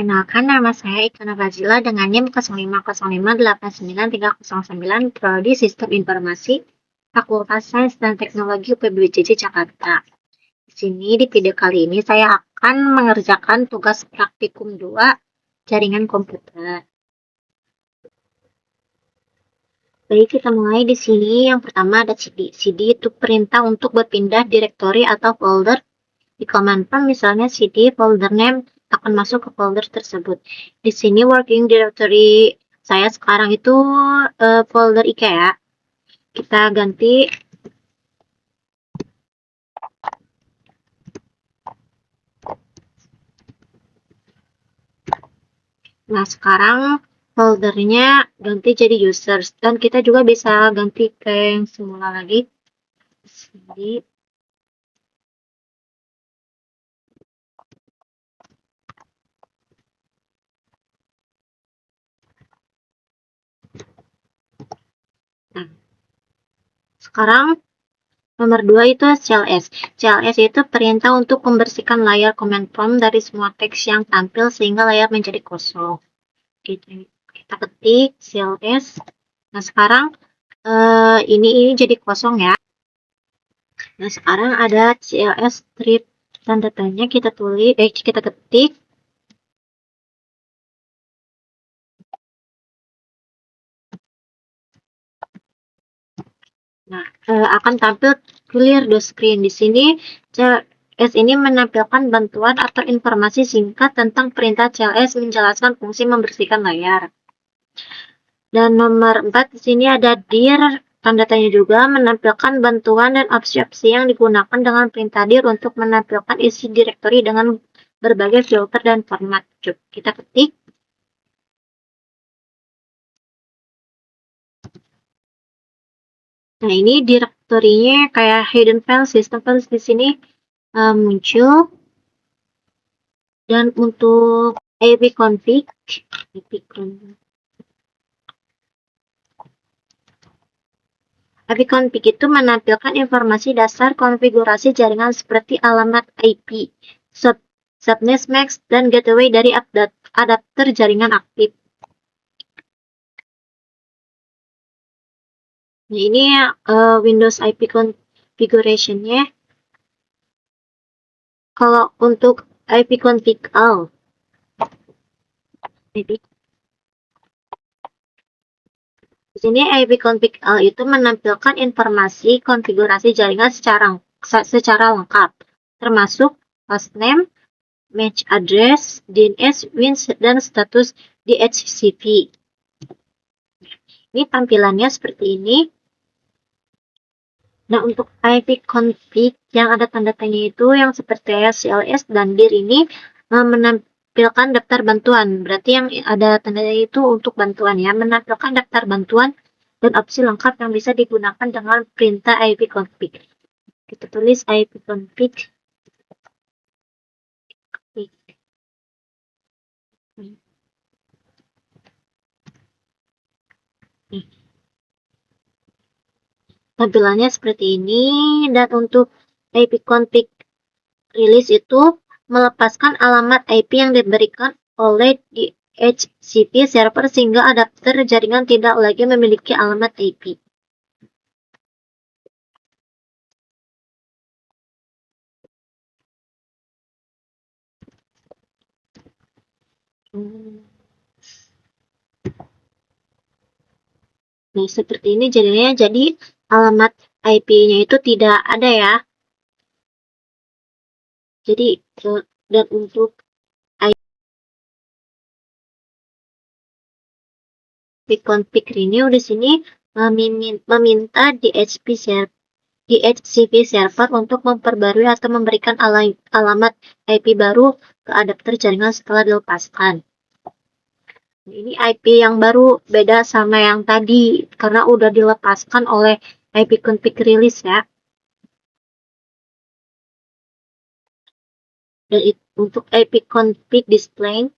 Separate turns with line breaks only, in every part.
Perkenalkan, nama saya Ikana Fazila dengan NIM 050589309 Prodi Sistem Informasi, Fakultas Sains dan Teknologi UPBJJ Jakarta. Di sini di video kali ini saya akan mengerjakan tugas praktikum 2 jaringan komputer. Baik, kita mulai di sini. Yang pertama ada CD. CD itu perintah untuk berpindah direktori atau folder. Di command prompt misalnya CD folder name akan masuk ke folder tersebut. Di sini working directory saya sekarang itu folder IKEA. Kita ganti nah sekarang foldernya ganti jadi users, dan kita juga bisa ganti ke yang semula lagi. Jadi nah, sekarang nomor 2 itu CLS. CLS itu perintah untuk membersihkan layar command prompt dari semua teks yang tampil sehingga layar menjadi kosong. Kita ketik CLS. Nah sekarang ini jadi kosong ya. Nah sekarang ada CLS strip tanda tanya, kita ketik. Nah akan tampil clear the screen. Di sini CLS ini menampilkan bantuan atau informasi singkat tentang perintah CLS menjelaskan fungsi membersihkan layar. Dan nomor 4 di sini ada dir tanda tanya juga menampilkan bantuan dan opsi-opsi yang digunakan dengan perintah dir untuk menampilkan isi direktori dengan berbagai filter dan format. Coba kita ketik. Nah ini direktorinya kayak hidden file, system files di sini muncul. Dan untuk ipconfig ipconfig itu menampilkan informasi dasar konfigurasi jaringan seperti alamat IP, subnet max, dan gateway dari adapter jaringan aktif. Nah, ini Windows IP configuration-nya. Kalau untuk ipconfig all, di sini ipconfig all itu menampilkan informasi konfigurasi jaringan secara lengkap, termasuk hostname, MAC address, DNS, WINS, dan status DHCP. Ini tampilannya seperti ini. Nah, untuk ipconfig yang ada tanda tanya itu yang seperti CLS dan dir ini menampilkan daftar bantuan. Berarti yang ada tanda tanya itu untuk bantuan ya, menampilkan daftar bantuan dan opsi lengkap yang bisa digunakan dengan perintah ipconfig. Kita tulis ipconfig. Tampilannya seperti ini. Dan untuk ipconfig release itu melepaskan alamat IP yang diberikan oleh DHCP server sehingga adapter jaringan tidak lagi memiliki alamat IP. Nah, seperti ini jadinya, jadi alamat IP-nya itu tidak ada ya. Jadi, dan untuk ipconfig renew di sini meminta DHCP server untuk memperbarui atau memberikan alamat IP baru ke adapter jaringan setelah dilepaskan. Ini IP yang baru beda sama yang tadi karena udah dilepaskan oleh ipconfig release ya. Dan untuk ipconfig display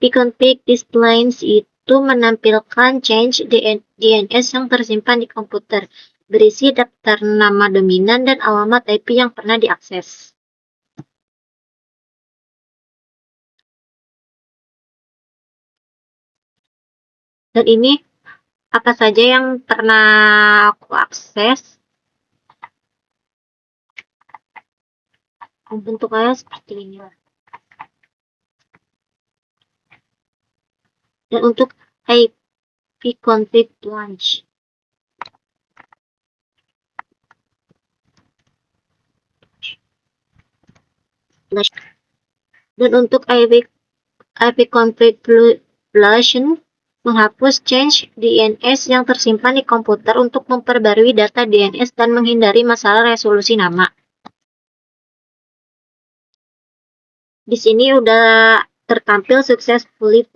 ipconfig displays itu menampilkan change DNS yang tersimpan di komputer. berisi daftar nama dominan dan alamat IP yang pernah diakses. Dan ini apa saja yang pernah aku akses. Bentuknya seperti ini. Dan untuk ipconfig launch, dan untuk ipconfiguration menghapus change DNS yang tersimpan di komputer untuk memperbarui data DNS dan menghindari masalah resolusi nama. Di sini udah tertampil successfully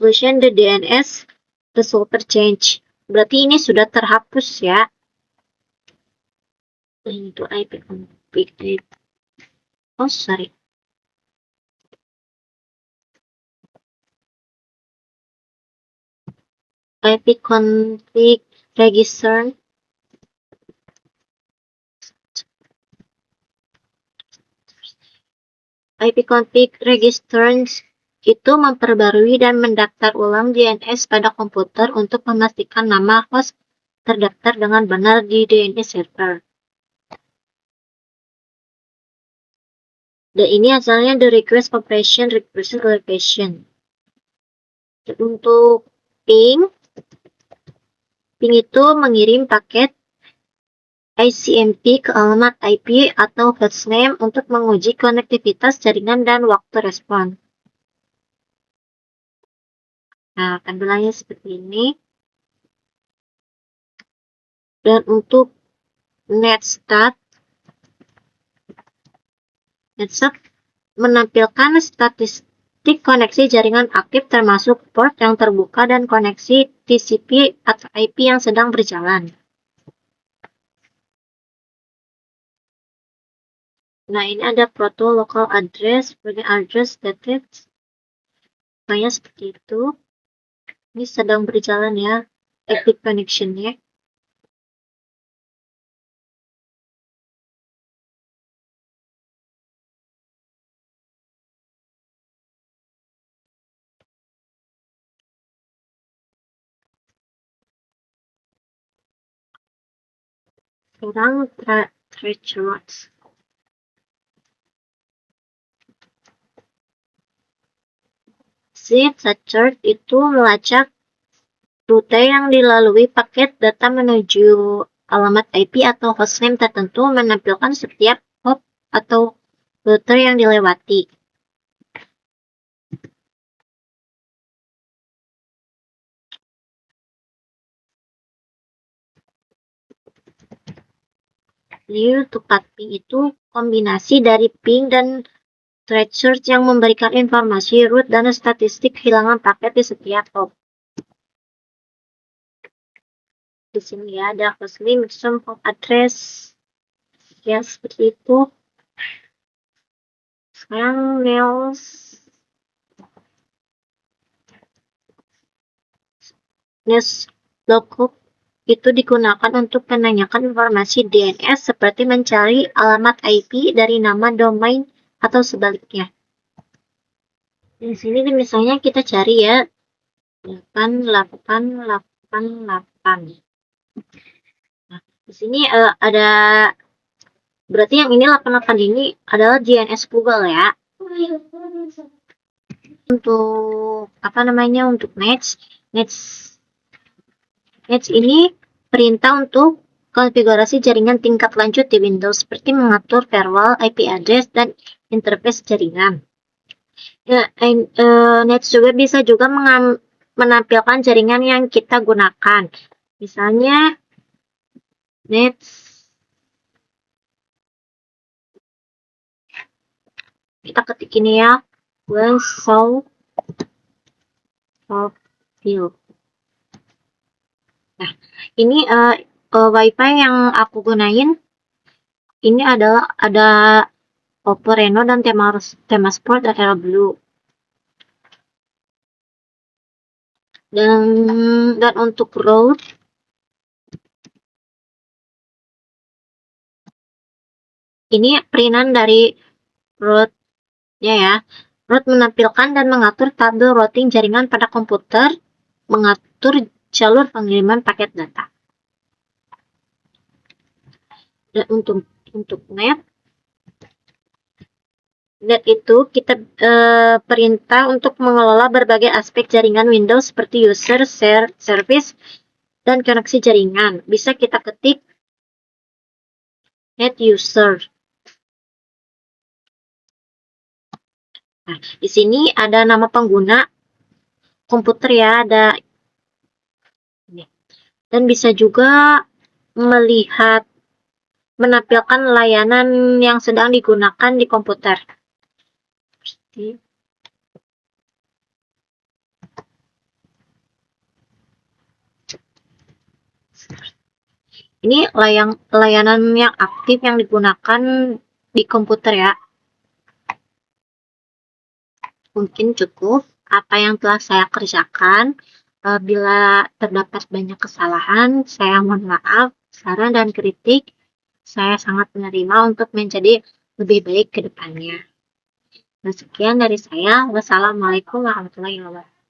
version the DNS resolver change. Berarti ini sudah terhapus ya. Ini tuh ipconfig. Oh, sorry. ipconfig register ipconfig registrants itu memperbarui dan mendaftar ulang DNS pada komputer untuk memastikan nama host terdaftar dengan benar di DNS server. Dan ini asalnya the request operation represent location. Untuk ping itu mengirim paket ICMP ke alamat IP atau hostname untuk menguji konektivitas jaringan dan waktu respon. Nah, tampilannya seperti ini. Dan untuk netstat menampilkan statistik koneksi jaringan aktif termasuk port yang terbuka dan koneksi TCP atau IP yang sedang berjalan. Nah, ini ada proto local address, sebagai address stated. Kayak seperti itu. Ini sedang berjalan ya, active connection-nya. Sekarang thresholds. Threshold itu melacak rute yang dilalui paket data menuju alamat IP atau hostname tertentu, menampilkan setiap hop atau router yang dilewati. Clear to path ping itu kombinasi dari ping dan threshold yang memberikan informasi route dan statistik kehilangan paket di setiap hop. Di sini ya ada hostname, some hop address, ya seperti itu. Sekarang Nest lookup itu digunakan untuk menanyakan informasi DNS seperti mencari alamat IP dari nama domain atau sebaliknya. Di sini misalnya kita cari ya 8888. Nah, di sini ada berarti yang ini 88 ini adalah DNS Google ya. Untuk apa namanya, untuk Nets ini perintah untuk konfigurasi jaringan tingkat lanjut di Windows seperti mengatur firewall, IP address, dan interface jaringan. Nets juga bisa juga menampilkan jaringan yang kita gunakan. Misalnya Nets kita ketik ini ya, Southfield. Nah, ini WiFi yang aku gunain ini adalah ada Oppo Reno dan Tema Sport dan Era Blue. Dan untuk route Ini printan dari root-nya ya. Root menampilkan dan mengatur tabel routing jaringan pada komputer, mengatur jalur pengiriman paket data. Dan untuk net itu kita perintah untuk mengelola berbagai aspek jaringan Windows seperti user, share, service, dan koneksi jaringan. Bisa kita ketik net user. Nah, di sini ada nama pengguna komputer ya, ada ini. Dan bisa juga melihat menampilkan layanan yang sedang digunakan di komputer. Ini layanan yang aktif yang digunakan di komputer ya. Mungkin cukup apa yang telah saya kerjakan. Bila terdapat banyak kesalahan, saya mohon maaf. Saran dan kritik saya sangat menerima untuk menjadi lebih baik ke depannya. Nah, sekian dari saya. Wassalamualaikum warahmatullahi wabarakatuh.